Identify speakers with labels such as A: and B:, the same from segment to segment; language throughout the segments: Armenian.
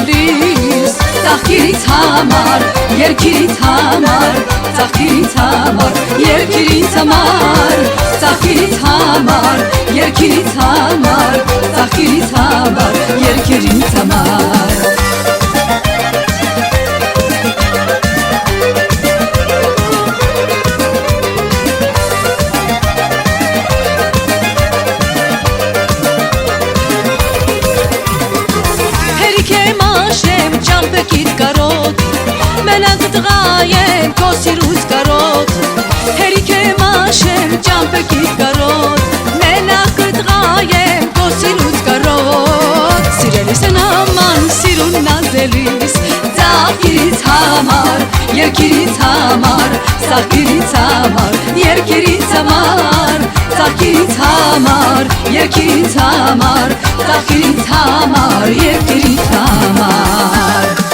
A: նազելիս Ծաղկիրից համար, երկիրից համար Ծաղկիրից համար, երկիրից համար Ծաղկիրից համար, երկիրից համար Ծաղկիրից համար, երկիրից համար Ճամպեքիդ կարոտ Մենակ տղայեմ քո սիրուց կարոտ Հերիք եմ աշեմ ճամպեքիդ կարոտ Մենակ տղայեմ քո սիրուց կարոտ Սիրելիս են աման սիրուն նազելիս Ծաղկիրից համար, երկիրից համար Ծաղկիրից համար, երկիրից համար Ծաղկիրից համար, երկիրից համար Ծաղկիրից համար, երկիրից համար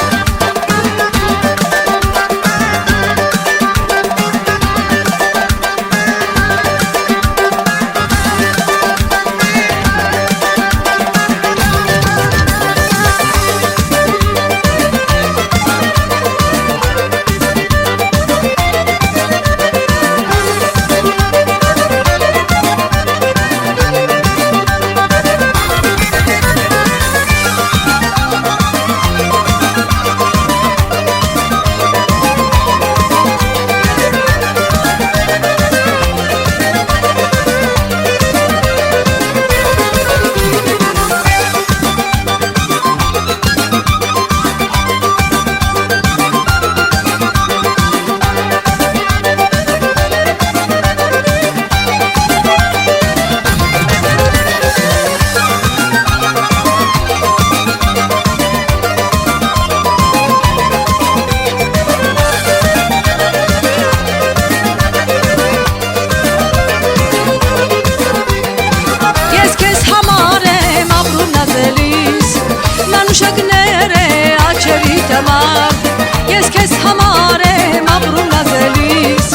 A: Ես քեզ համար եմ ապրում նազելիս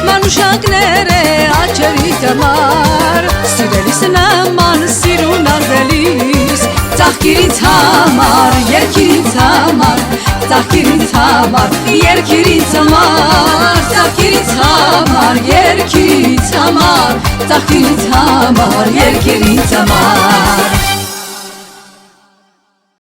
A: Մանուշակներ է աչերիդ համար Սիրելիս նման սիրուն նազելիս Ծաղկիրից համար, երկիրից համար Ծաղկիրից համար, երկիրից համար Ծաղկիրից համար, երկիրից համար Ծաղկիրից համար, երկիրից համար